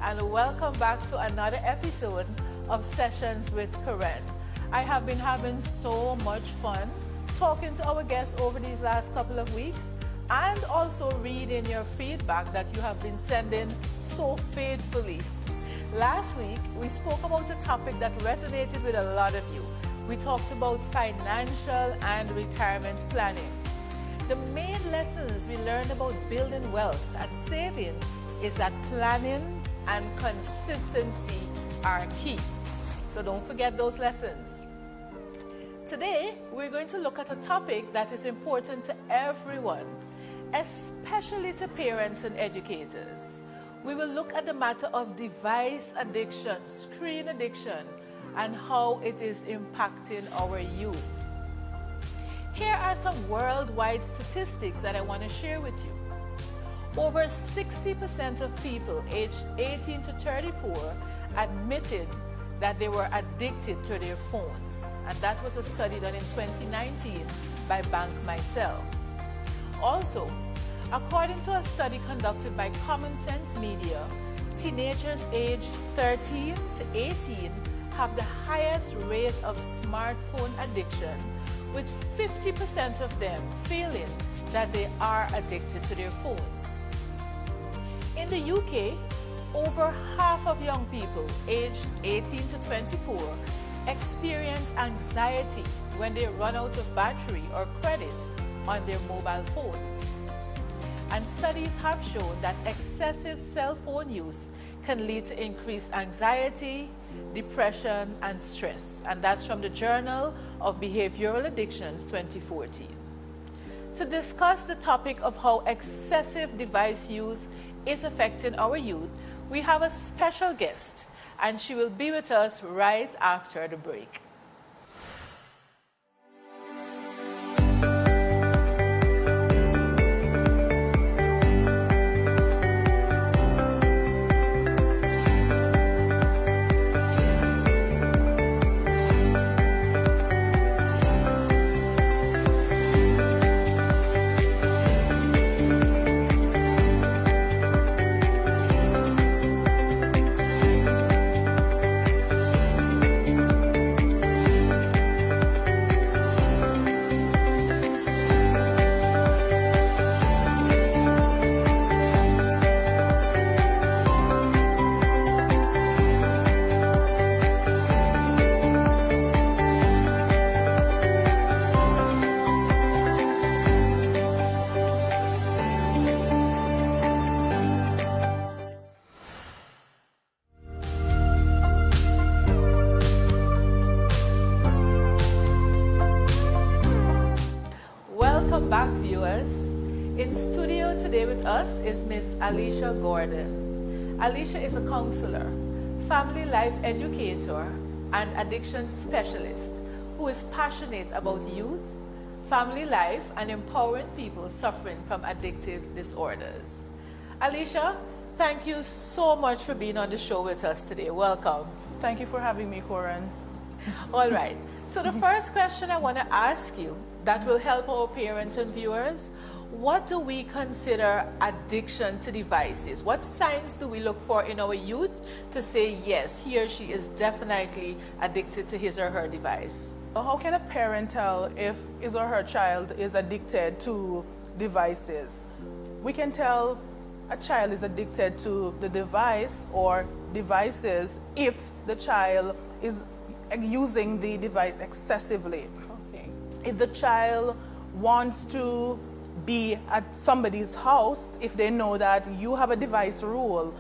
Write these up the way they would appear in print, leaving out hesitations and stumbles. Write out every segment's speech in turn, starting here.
and welcome back to another episode of Sessions with Koren. I have been having so much fun talking to our guests over these last couple of weeks and also reading your feedback that you have been sending so faithfully. Last week, we spoke about a topic that resonated with a lot of you. We talked about financial and retirement planning. The main lessons we learned about building wealth and saving is that planning and consistency are key. So don't forget those lessons. Today, we're going to look at a topic that is important to everyone, especially to parents and educators. We will look at the matter of device addiction, screen addiction, and how it is impacting our youth. Here are some worldwide statistics that I want to share with you. Over 60% of people aged 18 to 34 admitted that they were addicted to their phones. And that was a study done in 2019 by Bank Myself. Also, according to a study conducted by Common Sense Media, teenagers aged 13 to 18 have the highest rate of smartphone addiction, with 50% of them feeling that they are addicted to their phones. In the UK, over half of young people aged 18 to 24 experience anxiety when they run out of battery or credit on their mobile phones. And studies have shown that excessive cell phone use can lead to increased anxiety, depression, and stress. And that's from the Journal of Behavioral Addictions 2014. To discuss the topic of how excessive device use is affecting our youth, we have a special guest, and she will be with us right after the break. Welcome back, viewers. In studio today with us is Miss Alicia Gordon. Alicia is a counselor, family life educator, and addiction specialist who is passionate about youth, family life, and empowering people suffering from addictive disorders. Alicia, thank you so much for being on the show with us today. Welcome. Thank you for having me, Koren. All right. So the first question I want to ask you that will help our parents and viewers, what do we consider addiction to devices? What signs do we look for in our youth to say, yes, he or she is definitely addicted to his or her device? How can a parent tell if his or her child is addicted to devices? We can tell a child is addicted to the device or devices if the child is using the device excessively. Okay. If the child wants to be at somebody's house, if they know that you have a device rule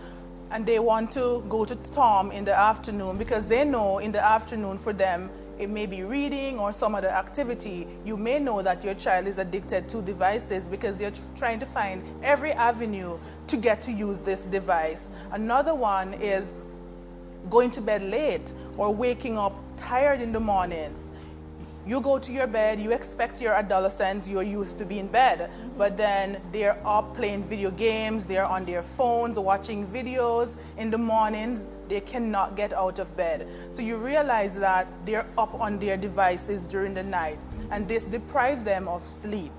and they want to go to Tom in the afternoon because they know in the afternoon for them it may be reading or some other activity, you may know that your child is addicted to devices because they're trying to find every avenue to get to use this device. Another one is going to bed late or waking up tired in the mornings. You go to your bed, you expect your adolescent, your youth to be in bed, but then they're up playing video games, they're on their phones watching videos. In the mornings, they cannot get out of bed. So you realize that they're up on their devices during the night, and this deprives them of sleep.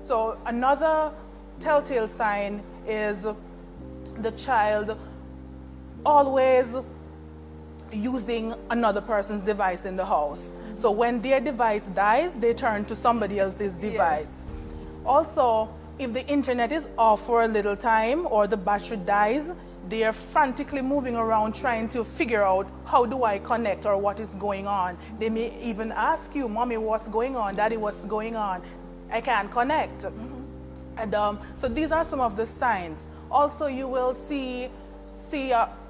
So another telltale sign is the child always using another person's device in the house. So when their device dies, they turn to somebody else's device. Also, if the internet is off for a little time or the battery dies, they are frantically moving around trying to figure out, how do I connect, or what is going on. They may even ask you, Mommy, what's going on? Daddy, what's going on? I can't connect. And so these are some of the signs. Also, you will see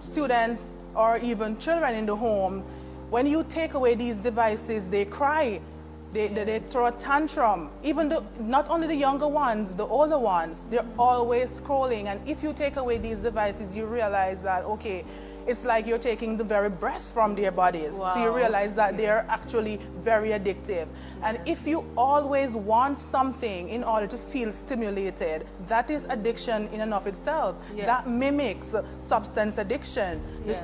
students or even children in the home. When you take away these devices, they cry. They throw a tantrum. Even not only the younger ones, the older ones, they're always scrolling. And if you take away these devices, you realize that, okay, it's like you're taking the very breath from their bodies. Wow. So you realize that they're actually very addictive. And if you always want something in order to feel stimulated, that is addiction in and of itself. Yes. That mimics substance addiction, the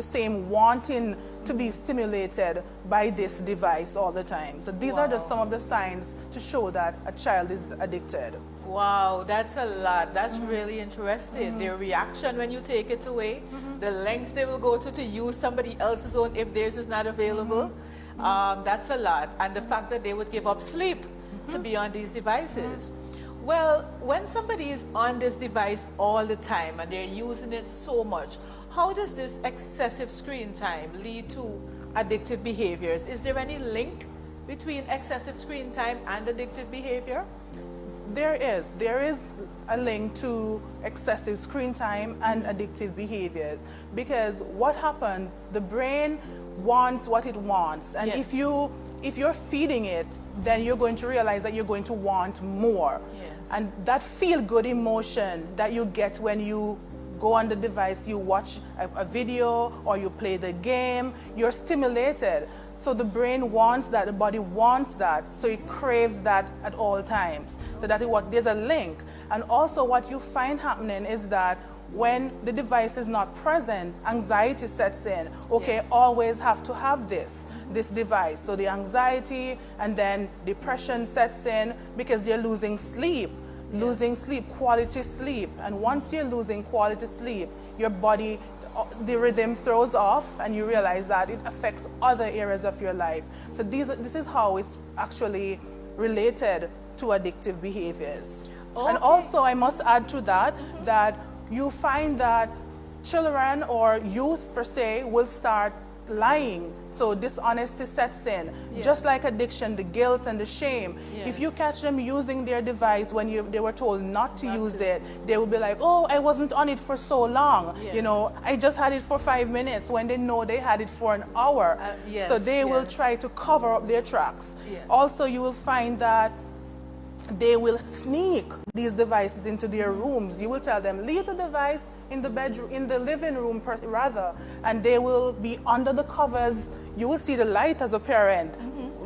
same wanting to be stimulated by this device all the time. So these are just some of the signs to show that a child is addicted. Wow, that's a lot. That's really interesting. Their reaction when you take it away, the lengths they will go to use somebody else's own if theirs is not available. That's a lot. And the fact that they would give up sleep to be on these devices. Well, when somebody is on this device all the time and they're using it so much, how does this excessive screen time lead to addictive behaviors? Is there any link between excessive screen time and addictive behavior? There is a link to excessive screen time and addictive behaviors, because what happens, the brain wants what it wants, and if you're feeding it, then you're going to realize that you're going to want more. And that feel-good emotion that you get when you go on the device, you watch a video or you play the game, you're stimulated. So the brain wants that, the body wants that, so it craves that at all times. So that is what, there's a link. And also what you find happening is that when the device is not present, anxiety sets in. Okay, always have to have this device. So the anxiety, and then depression sets in because they're losing sleep. Losing sleep, quality sleep. And once you're losing quality sleep, your body, the rhythm throws off, and you realize that it affects other areas of your life. So this is how it's actually related to addictive behaviors. And also, I must add to that, that you find that children or youth per se will start lying. So dishonesty sets in. Just like addiction, the guilt and the shame. If you catch them using their device when they were told not to use it, they will be like, oh, I wasn't on it for so long. You know, I just had it for 5 minutes, when they know they had it for an hour. So they will try to cover up their tracks. Also, you will find that they will sneak these devices into their rooms. You will tell them, leave the device in the bedroom, in the living room rather, and they will be under the covers. You will see the light as a parent,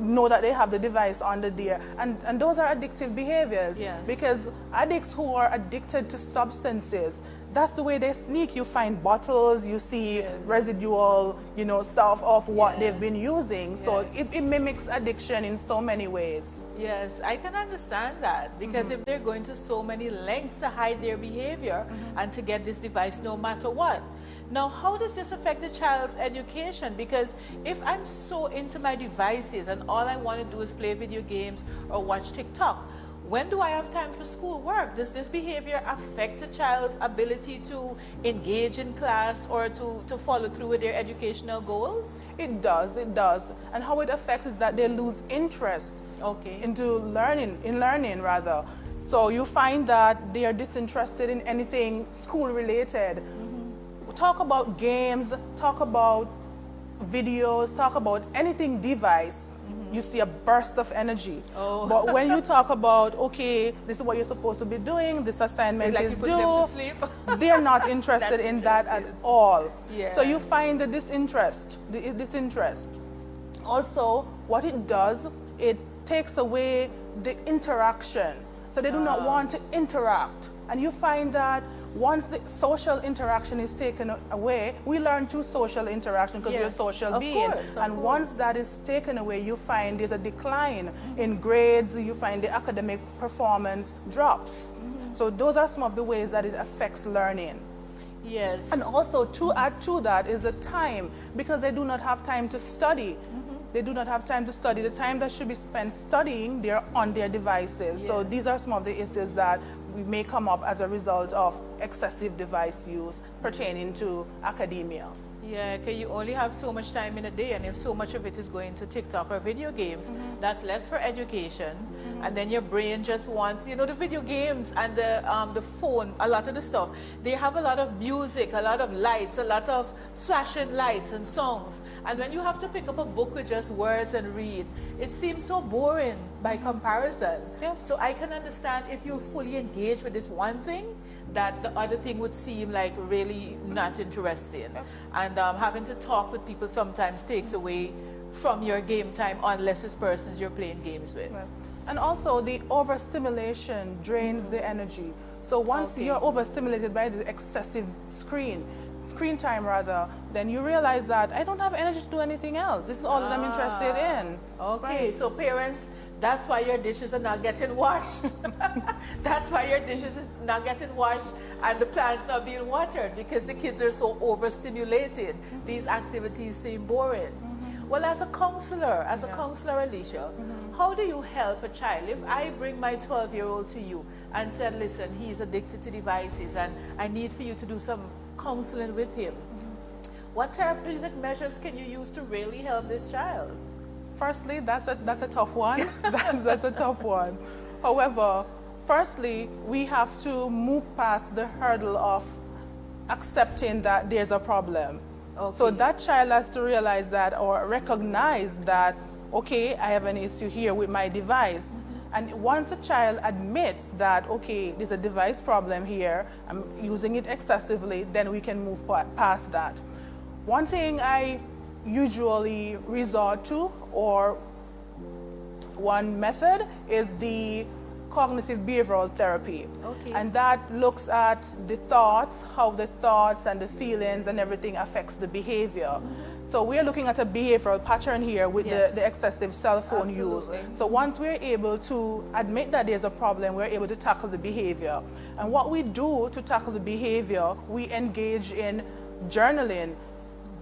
know that they have the device under there. And those are addictive behaviors, because addicts who are addicted to substances, that's the way they sneak. You find bottles, you see residual, stuff of what they've been using. So it mimics addiction in so many ways. Yes, I can understand that, because if they're going to so many lengths to hide their behavior and to get this device no matter what. Now, how does this affect the child's education? Because if I'm so into my devices and all I want to do is play video games or watch TikTok, when do I have time for schoolwork? Does this behavior affect a child's ability to engage in class or to follow through with their educational goals? It does. And how it affects is that they lose interest into learning rather. So you find that they are disinterested in anything school related. Talk about games, talk about videos, talk about anything device. You see a burst of energy. But when you talk about, okay, this is what you're supposed to be doing, this assignment is due, they're not interested in that at all. So you find the disinterest. Also, what it does, it takes away the interaction. So they do not want to interact. And you find that once the social interaction is taken away, we learn through social interaction because we're a social being. And once that is taken away, you find there's a decline in grades, you find the academic performance drops. So those are some of the ways that it affects learning. Yes. And also to add to that is the time, because they do not have time to study. They do not have time to study. The time that should be spent studying, they're on their devices. So these are some of the issues that may come up as a result of excessive device use pertaining to academia. Yeah, because you only have so much time in a day, and if so much of it is going to TikTok or video games, that's less for education. And then your brain just wants, you know, the video games and the phone, a lot of the stuff, they have a lot of music, a lot of lights, a lot of flashing lights and songs. And when you have to pick up a book with just words and read, it seems so boring by comparison. Yes. So I can understand if you're fully engaged with this one thing, that the other thing would seem like really not interesting. And having to talk with people sometimes takes away from your game time, unless it's persons you're playing games with. Right. And also the overstimulation drains the energy. So once you're overstimulated by the excessive screen time rather, then you realize that I don't have energy to do anything else. This is all that I'm interested in. Okay, Right. so parents, that's why your dishes are not getting washed. That's why your dishes are not getting washed and the plants not being watered, because the kids are so overstimulated. These activities seem boring. Well, as a counselor, Alicia, how do you help a child? If I bring my 12-year-old to you and said, listen, he's addicted to devices and I need for you to do some counseling with him, what therapeutic measures can you use to really help this child? Firstly, that's a tough one. that's a tough one. However, firstly, we have to move past the hurdle of accepting that there's a problem. Okay. So that child has to realize that, or recognize that, okay, I have an issue here with my device. And once a child admits that, okay, there's a device problem here, I'm using it excessively, then we can move past that. One thing I usually resort to, or one method, is the cognitive behavioral therapy. Okay. And that looks at the thoughts, how the thoughts and the feelings and everything affects the behavior. So we're looking at a behavioral pattern here with the excessive cell phone use. So once we're able to admit that there's a problem, we're able to tackle the behavior. And what we do to tackle the behavior, we engage in journaling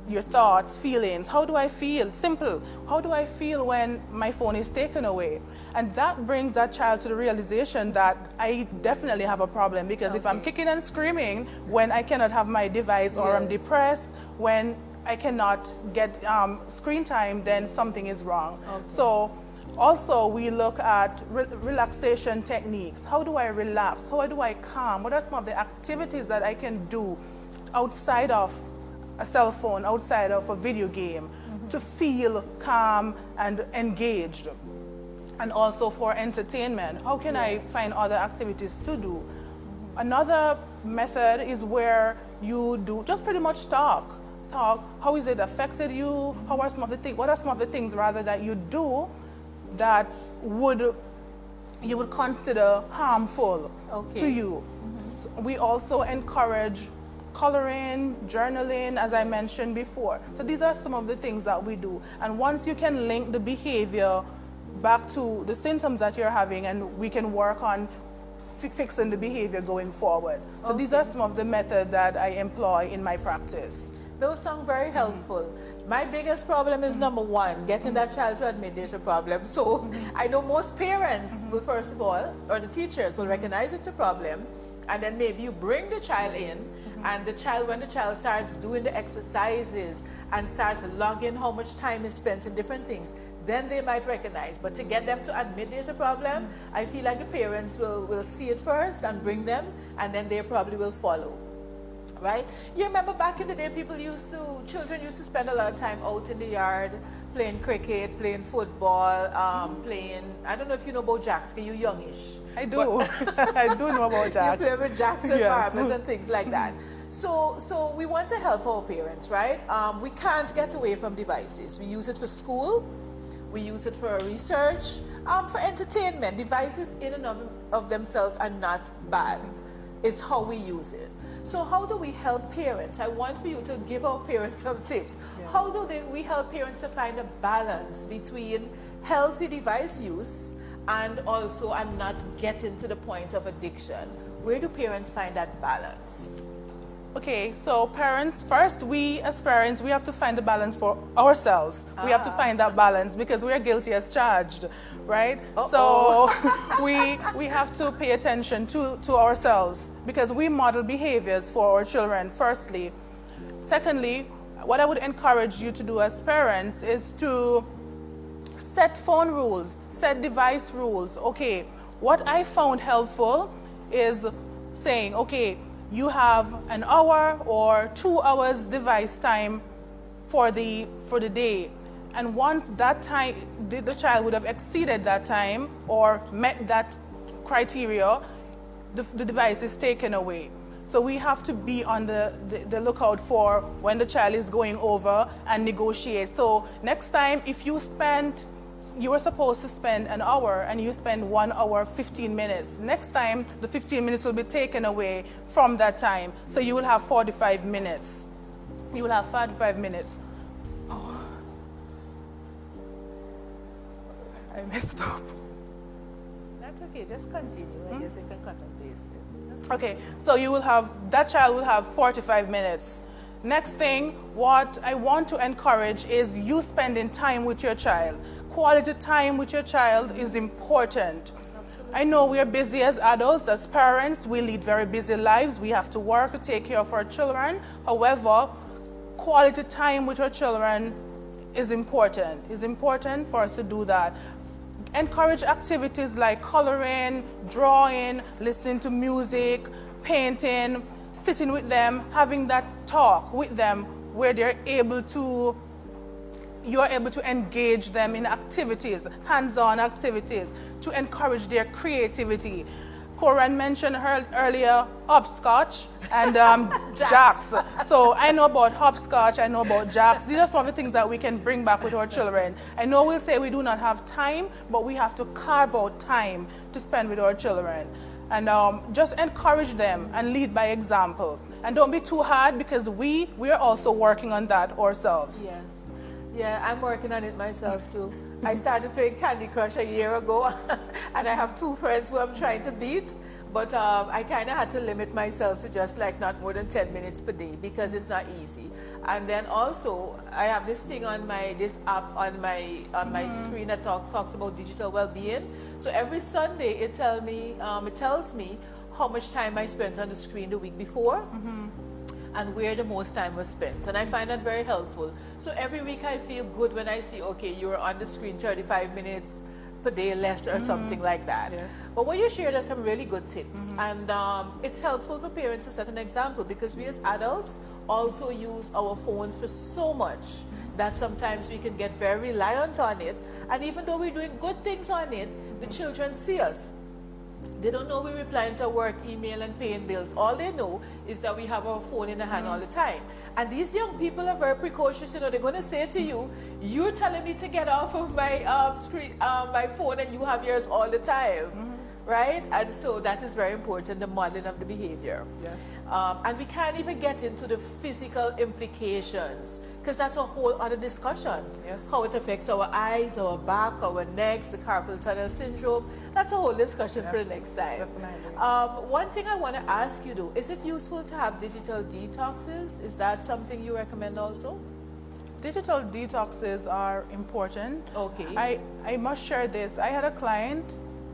your thoughts, feelings. How do I feel? Simple. How do I feel when my phone is taken away? And that brings that child to the realization that I definitely have a problem, because if I'm kicking and screaming when I cannot have my device, or I'm depressed when I cannot get screen time, then something is wrong. So also we look at relaxation techniques. How do I relax? How do I calm? What are some of the activities that I can do outside of a cell phone, outside of a video game, to feel calm and engaged? And also for entertainment, how can I find other activities to do? Another method is where you do just pretty much talk. How is it affected you? What are some of the things rather that you do that you would consider harmful to you? So we also encourage coloring, journaling, as I mentioned before. So these are some of the things that we do. And once you can link the behavior back to the symptoms that you're having, and we can work on fixing the behavior going forward. So these are some of the methods that I employ in my practice. Those sound very helpful. My biggest problem is number one, getting that child to admit there's a problem. So I know most parents will, first of all, or the teachers will recognize it's a problem, and then maybe you bring the child in, and when the child starts doing the exercises and starts logging how much time is spent in different things, then they might recognize. But to get them to admit there's a problem, I feel like the parents will see it first and bring them, and then they probably will follow. Right? You remember back in the day, children used to spend a lot of time out in the yard playing cricket, playing football, playing, I don't know if you know about jacks, because you're youngish. I do. I do know about jacks. You play with jacks and marbles and things like that. So we want to help our parents, right? We can't get away from devices. We use it for school. We use it for research, for entertainment. Devices in and of themselves are not bad. It's how we use it. So how do we help parents? I want for you to give our parents some tips. Yeah. How do we help parents to find a balance between healthy device use and not getting to the point of addiction? Where do parents find that balance? Okay, so parents, first we as parents, we have to find the balance for ourselves. We have to find that balance because we are guilty as charged, right? So we have to pay attention to ourselves because we model behaviors for our children, firstly. Secondly, what I would encourage you to do as parents is to set phone rules, set device rules. Okay, what I found helpful is saying, okay, you have an hour or 2 hours device time for the day. And once that time, the child would have exceeded that time or met that criteria, the device is taken away. So we have to be on the lookout for when the child is going over and negotiate. So next time, if you were supposed to spend an hour and you spend 1 hour, 15 minutes. Next time, the 15 minutes will be taken away from that time. So you will have 45 minutes. You will have 45 minutes. Oh. I messed up. That's okay, just continue. I guess you can cut and paste it. Okay, so that child will have 45 minutes. Next thing, what I want to encourage is you spending time with your child. Quality time with your child is important. Absolutely. I know we are busy as adults, as parents, we lead very busy lives. We have to work to take care of our children. However, quality time with our children is important. It's important for us to do that. Encourage activities like coloring, drawing, listening to music, painting, sitting with them, having that talk with them where you are able to engage them in activities, hands-on activities, to encourage their creativity. Koren mentioned earlier hopscotch and jacks. So I know about hopscotch, I know about jacks. These are some of the things that we can bring back with our children. I know we'll say we do not have time, but we have to carve out time to spend with our children. And just encourage them and lead by example. And don't be too hard because we are also working on that ourselves. Yes. Yeah, I'm working on it myself too. I started playing Candy Crush a year ago and I have 2 friends who I'm trying to beat, but I kind of had to limit myself to just like not more than 10 minutes per day because it's not easy. And then also I have this thing on this app on my screen that talks about digital well-being. So every Sunday it tells me how much time I spent on the screen the week before. And where the most time was spent. And I find that very helpful. So every week I feel good when I see, okay, you were on the screen 35 minutes per day less or something like that. Yes. But what you shared are some really good tips. And it's helpful for parents to set an example because we as adults also use our phones for so much that sometimes we can get very reliant on it. And even though we're doing good things on it, the children see us. They don't know we're replying to work email and paying bills. All they know is that we have our phone in the hand all the time. And these young people are very precocious. You know, they're going to say to you, you're telling me to get off of my my phone and you have yours all the time. Right? And so that is very important, the modeling of the behavior. Yes. And we can't even get into the physical implications because that's a whole other discussion. Yes. How it affects our eyes, our back, our necks, the carpal tunnel syndrome. That's a whole discussion for the next time. Definitely. One thing I want to ask you though, is it useful to have digital detoxes? Is that something you recommend also? Digital detoxes are important. Okay. I must share this. I had a client.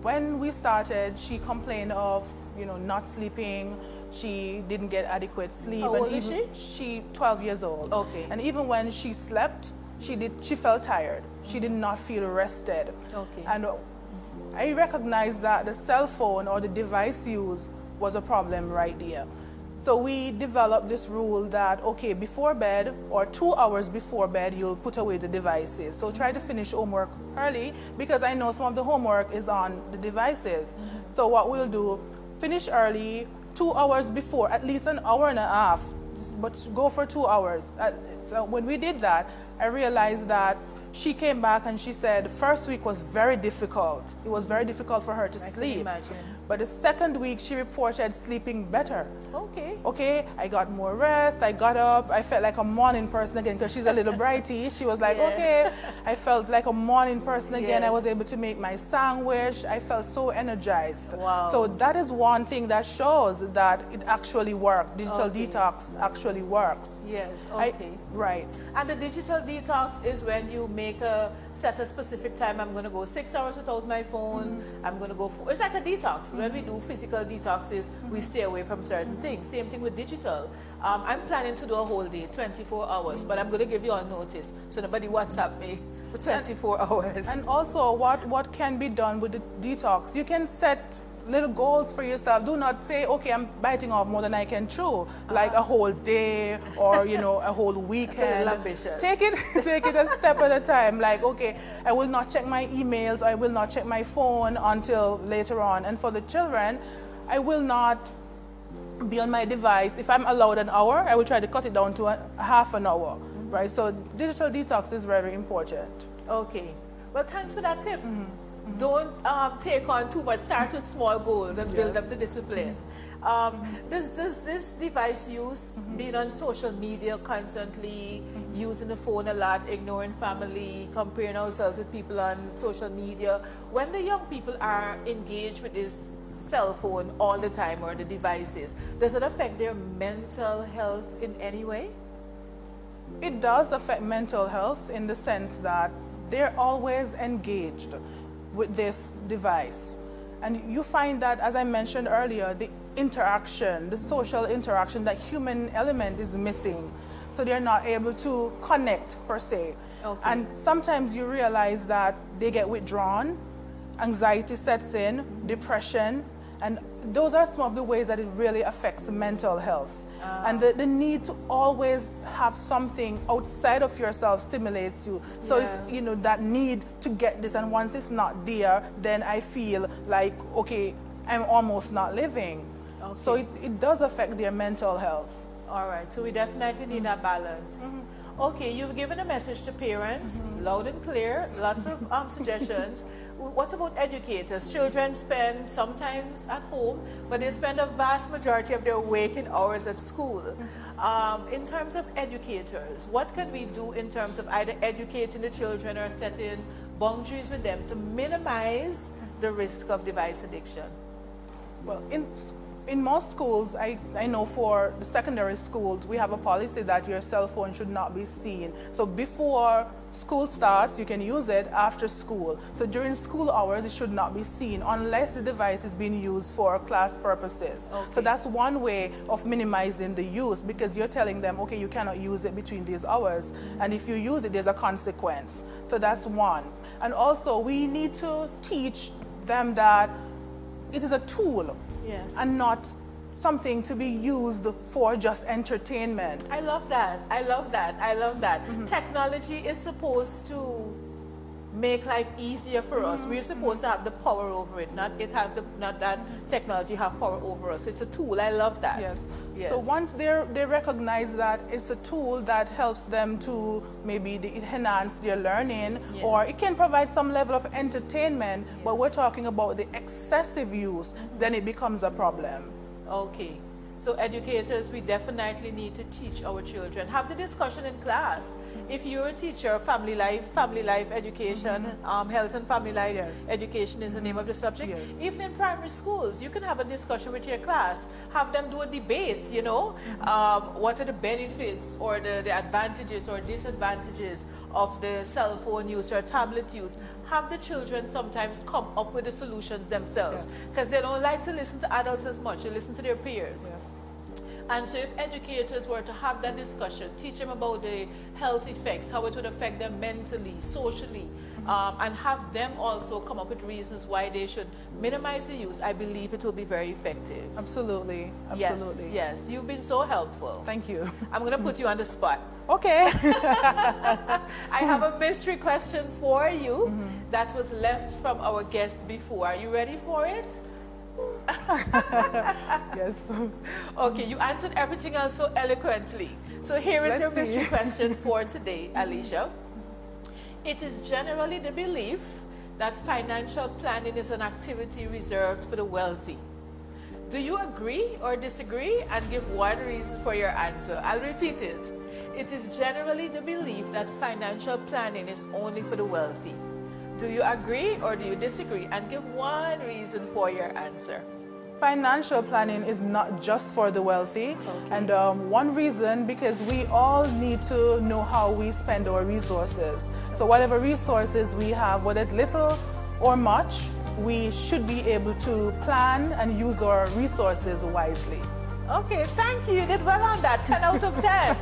When we started, she complained of, not sleeping. She didn't get adequate sleep. How old is she? She 12 years old. Okay. And even when she slept, she felt tired. She did not feel rested. Okay. And I recognized that the cell phone or the device use was a problem right there. So we developed this rule that, okay, before bed or 2 hours before bed, you'll put away the devices. So try to finish homework early because I know some of the homework is on the devices. So what we'll do, finish early, 2 hours before, at least an hour and a half, but go for 2 hours. So when we did that, I realized that she came back and she said the first week was very difficult. It was very difficult for her to sleep. I can imagine. But the second week, she reported sleeping better. Okay. Okay, I got more rest, I got up, I felt like a morning person again because she's a little brighty. She was like, okay, I felt like a morning person again. I was able to make my sandwich. I felt so energized. Wow. So that is one thing that shows that it actually works. Digital detox actually works. Yes, okay. Right. And the digital detox is when you set a specific time. I'm going to go 6 hours without my phone. I'm going to go, it's like a detox. When we do physical detoxes, we stay away from certain things. Same thing with digital. I'm planning to do a whole day, 24 hours, but I'm going to give you all notice so nobody WhatsApp me for 24 hours. And also, what can be done with the detox? You can set little goals for yourself. Do not say, okay, I'm biting off more than I can chew, like a whole day or, you know, a whole weekend. That's a little ambitious. Take it a step at a time. Like, okay, I will not check my emails, I will not check my phone until later on. And for the children, I will not be on my device. If I'm allowed an hour, I will try to cut it down to a half an hour, right? So digital detox is very important. Okay. Well, thanks for that tip. Don't take on too much. Start with small goals and build up the discipline. Does this device use, being on social media constantly, using the phone a lot, ignoring family, comparing ourselves with people on social media, when the young people are engaged with this cell phone all the time or the devices, does it affect their mental health in any way? It does affect mental health in the sense that they're always engaged with this device. And you find that, as I mentioned earlier, the interaction, the social interaction, that human element is missing. So they're not able to connect per se. Okay. And sometimes you realize that they get withdrawn, anxiety sets in, depression, and those are some of the ways that it really affects mental health. And the need to always have something outside of yourself stimulates you. So it's, you know, that need to get this, and once it's not there, then I feel like, okay, I'm almost not living. Okay. So it does affect their mental health. All right, so we definitely need that balance. Okay, you've given a message to parents, loud and clear, lots of suggestions. What about educators? Children spend sometimes at home, but they spend a vast majority of their waking hours at school. In terms of educators, what can we do in terms of either educating the children or setting boundaries with them to minimize the risk of device addiction? Well, in most schools, I know for the secondary schools, we have a policy that your cell phone should not be seen. So before school starts, you can use it after school. So during school hours, it should not be seen unless the device is being used for class purposes. Okay. So that's one way of minimizing the use, because you're telling them, okay, you cannot use it between these hours. And if you use it, there's a consequence. So that's one. And also, we need to teach them that it is a tool. Yes. And not something to be used for just entertainment. I love that. I love that. I love that. Technology is supposed to make life easier for us. We're supposed to have the power over it, not that technology have power over us. It's a tool. I love that. Yes. Yes. So once they recognize that it's a tool that helps them to maybe enhance their learning, or it can provide some level of entertainment, but we're talking about the excessive use, then it becomes a problem. Okay. So educators, we definitely need to teach our children. Have the discussion in class. If you're a teacher, family life education, health and family life education is the name of the subject. Yes. Even in primary schools, you can have a discussion with your class. Have them do a debate, you know. What are the benefits or the advantages or disadvantages of the cell phone use or tablet use? Have the children sometimes come up with the solutions themselves, because they don't like to listen to adults as much. They listen to their peers. Yes. And so if educators were to have that discussion, teach them about the health effects, how it would affect them mentally, socially, and have them also come up with reasons why they should minimize the use, I believe it will be very effective. Absolutely. Absolutely. Yes, you've been so helpful. Thank you. I'm going to put you on the spot. Okay. I have a mystery question for you that was left from our guest before. Are you ready for it? Yes. Okay, you answered everything else so eloquently. So here is your mystery question for today, Alicia. It is generally the belief that financial planning is an activity reserved for the wealthy. Do you agree or disagree? And give one reason for your answer. I'll repeat it. It is generally the belief that financial planning is only for the wealthy. Do you agree or do you disagree? And give one reason for your answer. Financial planning is not just for the wealthy. Okay. And one reason, because we all need to know how we spend our resources. So whatever resources we have, whether it's little or much, we should be able to plan and use our resources wisely. Okay, thank you. You did well on that. 10 out of 10.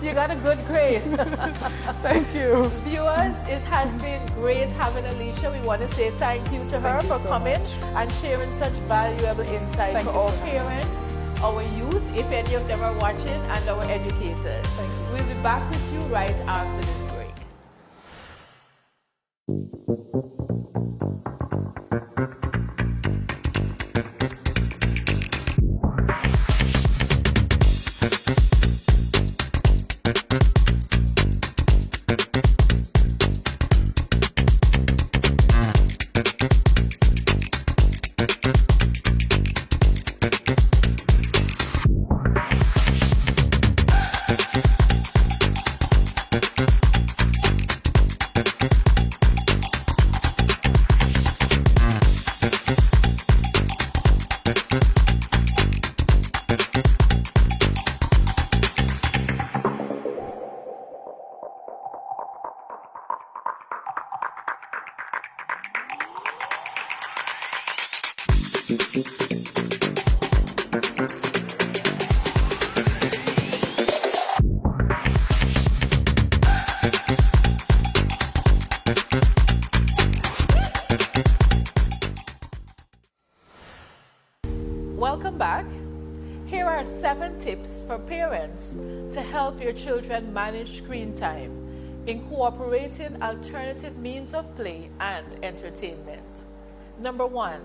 You got a good grade. Thank you. Viewers, it has been great having Alicia. We want to say thank you to her for coming and sharing such valuable insight for our parents, our youth, if any of them are watching, and our educators. We'll be back with you right after this break. Welcome back. Here are 7 tips for parents to help your children manage screen time, incorporating alternative means of play and entertainment. Number 1,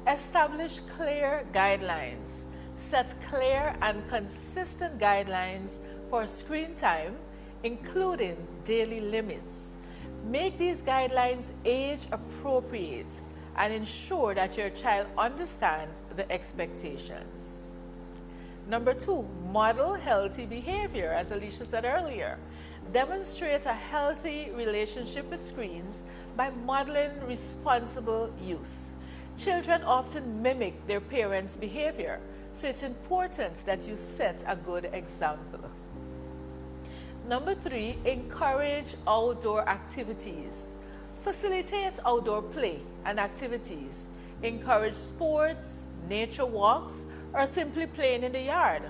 establish clear guidelines. Set clear and consistent guidelines for screen time, including daily limits. Make these guidelines age appropriate and ensure that your child understands the expectations. Number 2, model healthy behavior, as Alicia said earlier. Demonstrate a healthy relationship with screens by modeling responsible use. Children often mimic their parents' behavior, so it's important that you set a good example. Number 3, encourage outdoor activities. Facilitate outdoor play and activities. Encourage sports, nature walks, or simply playing in the yard.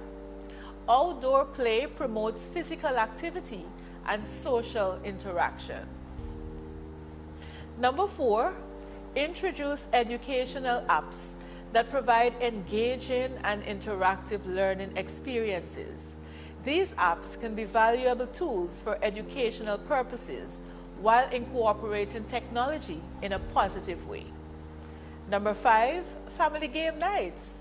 Outdoor play promotes physical activity and social interaction. Number 4, introduce educational apps that provide engaging and interactive learning experiences. These apps can be valuable tools for educational purposes while incorporating technology in a positive way. Number 5, family game nights.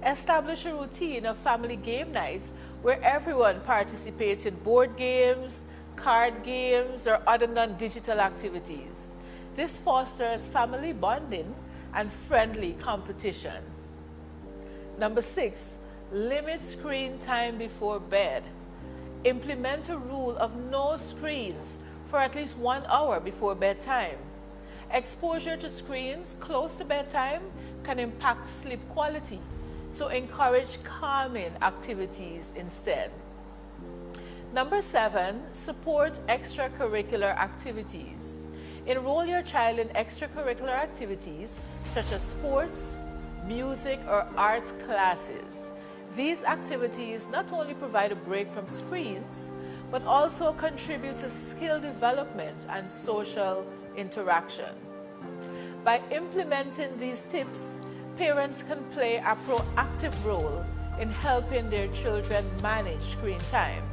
Establish a routine of family game nights where everyone participates in board games, card games, or other non-digital activities. This fosters family bonding and friendly competition. Number 6, limit screen time before bed. Implement a rule of no screens for at least 1 hour before bedtime. Exposure to screens close to bedtime can impact sleep quality, so encourage calming activities instead. Number 7, support extracurricular activities. Enroll your child in extracurricular activities such as sports, music, or art classes. These activities not only provide a break from screens, but also contribute to skill development and social interaction. By implementing these tips, parents can play a proactive role in helping their children manage screen time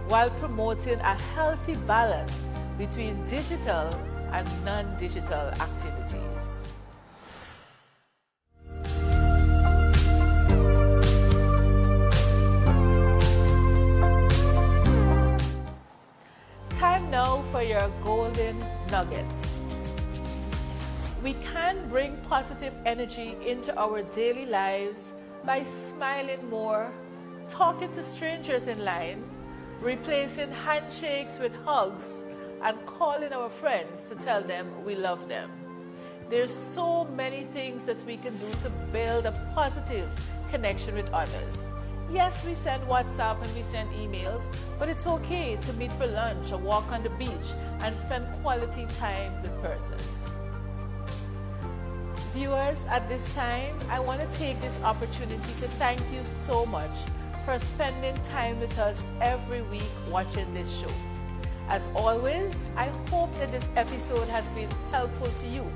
while promoting a healthy balance between digital and non-digital activities. Time now for your golden nugget. We can bring positive energy into our daily lives by smiling more, talking to strangers in line, replacing handshakes with hugs, and calling our friends to tell them we love them. There's so many things that we can do to build a positive connection with others. Yes, we send WhatsApp and we send emails, but it's okay to meet for lunch or walk on the beach and spend quality time with persons. Viewers, at this time, I want to take this opportunity to thank you so much for spending time with us every week watching this show. As always, I hope that this episode has been helpful to you.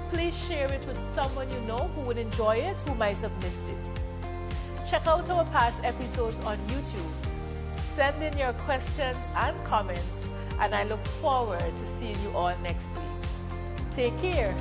Please share it with someone you know who would enjoy it, who might have missed it. Check out our past episodes on YouTube. Send in your questions and comments, and I look forward to seeing you all next week. Take care.